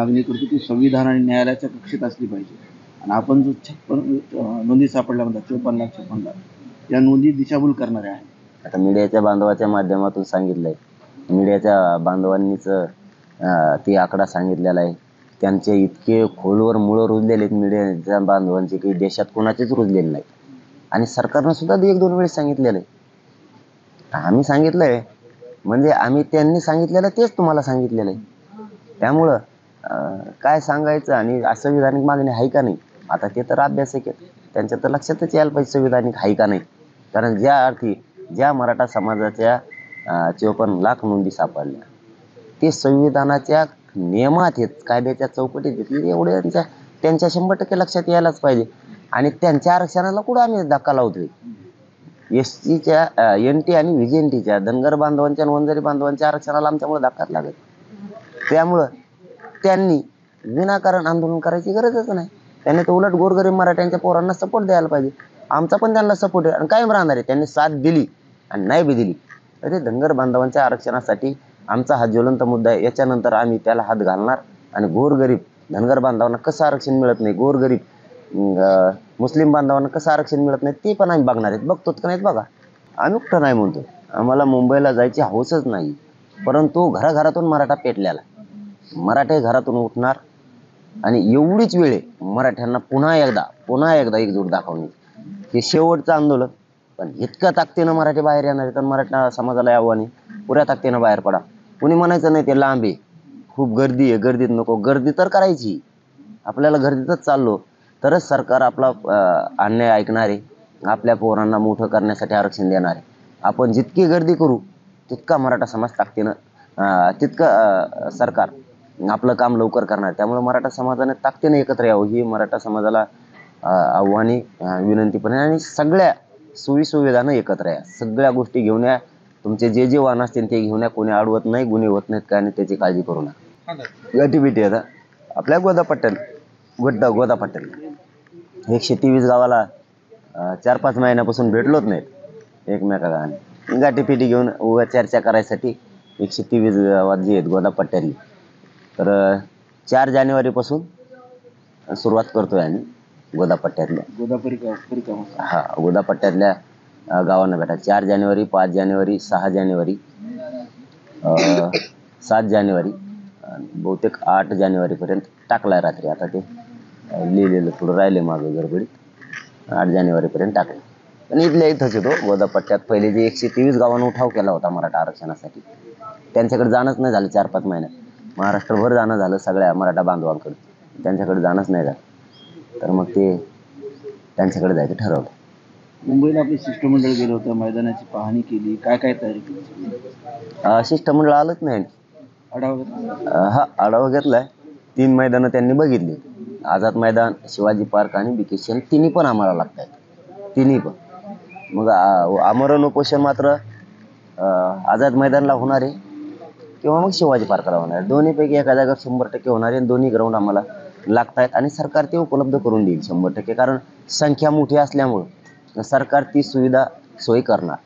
मागणी करतो की संविधान आणि न्यायालयाच्या कक्षेत असली पाहिजे. आणि आपण जो 56 नोंदी सापडल्या म्हणतात, 54,56,00,000 या नोंदी दिशाभूल करणाऱ्या आहेत. आता मीडियाच्या बांधवाच्या माध्यमातून सांगितलंय, मीडियाच्या बांधवांनीच ते आकडा सांगितलेला आहे. त्यांचे इतके खोलवर मुळं रुजलेले आहेत मीडियाच्या बांधवांचे की देशात कोणाचेच रुजलेले नाही. आणि सरकारनं सुद्धा 1-2 वेळेस सांगितलेलं आहे. आम्ही सांगितलंय म्हणजे आम्ही त्यांनी सांगितलेलं तेच तुम्हाला सांगितलेलं आहे. त्यामुळं काय सांगायचं आणि असंविधानिक मागणी आहे का नाही, आता ते तर अभ्यासक आहेत, त्यांच्या तर लक्षातच यायला पाहिजे संविधानिक आहे का नाही. कारण ज्या मराठा समाजाच्या 54,00,000 नोंदी सापडल्या ते संविधानाच्या नियमात आहेत, कायद्याच्या चौकटीत घेतली, एवढे त्यांच्या 100% लक्षात यायलाच पाहिजे. आणि त्यांच्या आरक्षणाला कुठं आम्ही धक्का लावतोय. एसटीच्या NT आणि VJNTच्या धनगर बांधवांच्या आणि वंजारी बांधवांच्या आरक्षणाला आमच्यामुळे धक्काच लागत. त्यामुळं त्यांनी विनाकारण आंदोलन करायची गरजच नाही. त्यांनी तर उलट गोरगरीब मराठ्यांच्या पोरांना सपोर्ट द्यायला पाहिजे. आमचा पण त्यांना सपोर्ट आहे आणि कायम राहणार आहे. त्यांनी साथ दिली आणि नाही बी दिली तरी धनगर बांधवांच्या आरक्षणासाठी आमचा हा ज्वलंत मुद्दा आहे. याच्यानंतर आम्ही त्याला हात घालणार. आणि गोरगरीब धनगर बांधवांना कसं आरक्षण मिळत नाही, गोरगरीब मुस्लिम बांधवांना कसं आरक्षण मिळत नाही ते पण आम्ही बघणार आहेत. बघतोच का नाहीत बघा. आम्ही कुठं नाही म्हणतो, आम्हाला मुंबईला जायची हौसच नाही, परंतु घराघरातून मराठा पेटलेला. मराठे घरातून उठणार आणि एवढीच वेळ मराठ्यांना पुन्हा एकदा एकजूट दाखवणे हे शेवटचं आंदोलन. पण इतक्या ताकदीनं मराठी बाहेर येणार आहे तर मराठा समाजाला आव्हान आहे, पुऱ्या ताकदीनं बाहेर पडा. कुणी म्हणायचं नाही ते लांब आहे, खूप गर्दी आहे, गर्दीत नको. गर्दी तर करायची, आपल्याला गर्दीतच चाललो तरच सरकार आपला अन्याय ऐकणार आहे, आपल्या पोरांना मोठं करण्यासाठी आरक्षण देणार आहे. आपण जितकी गर्दी करू तितका मराठा समाज ताकदीनं तितकं सरकार आपलं काम लवकर करणार. त्यामुळे मराठा समाजाने ताकदीने एकत्र यावं ही मराठा समाजाला आव्हाने विनंती पण आहे. आणि सगळ्या सोयीसुविधानं एकत्र या, सगळ्या गोष्टी घेऊन या, तुमचे जे वाहन असतील ते घेऊन या. कोणी अडवत नाही, गुन्हे होत नाहीत, काय नाही, त्याची काळजी करू नका. गाठीबिटी आता आपल्या गोदापट्ट्याला 123 गावाला 4-5 महिन्यापासून भेटलोच नाहीत एकमेकाला. आणि गाठीपिटी घेऊन उगा चर्चा करायसाठी 123 गावात जे आहेत गोदापट्ट्यातली, तर 4 जानेवारीपासून सुरुवात करतोय आम्ही गोदापट्ट्यातल्या गोदापट्ट्यातल्या गावांना भेटा. 4 जानेवारी, 5 जानेवारी, 6 जानेवारी, 7 जानेवारी, बहुतेक 8 जानेवारीपर्यंत टाकलाय रात्री. आता ते लिहिलेलं थोडं राहिले मागं गडबडीत. 8 जानेवारीपर्यंत टाकलं. पण इथल्या इथंच येतो गोदापट्ट्यात. पहिले जे 123 गावांना उठाव केला होता मराठा आरक्षणासाठी, त्यांच्याकडे जाणंच नाही झालं 4-5 महिन्यात. महाराष्ट्रभर जाणं झालं सगळ्या मराठा बांधवांकडे, त्यांच्याकडे जाणंच नाही झालं. तर मग ते त्यांच्याकडे जायचं ठरवलं. मुंबईला आपलं शिष्टमंडळ गेलं होतं, मैदानाची पाहणी केली, काय तयारी केली? शिष्टमंडळ आलंच नाही. आढावा घेतलाय. 3 मैदानं त्यांनी बघितली, आझाद मैदान, शिवाजी पार्क आणि BKC. तिन्ही पण आम्हाला लागत आहेत, तिन्ही पण. मग आमरण उपोषण मात्र आझाद मैदानला होणार आहे किंवा मग शिवाजी पार्कला होणार आहे. दोन्हीपैकी एका जागा 100% होणार आहे. दोन्ही ग्राउंड आम्हाला लागत आहेत आणि सरकार ते उपलब्ध करून देईल 100%. कारण संख्या मोठी असल्यामुळं सरकार ती सुविधा सोयी करणार.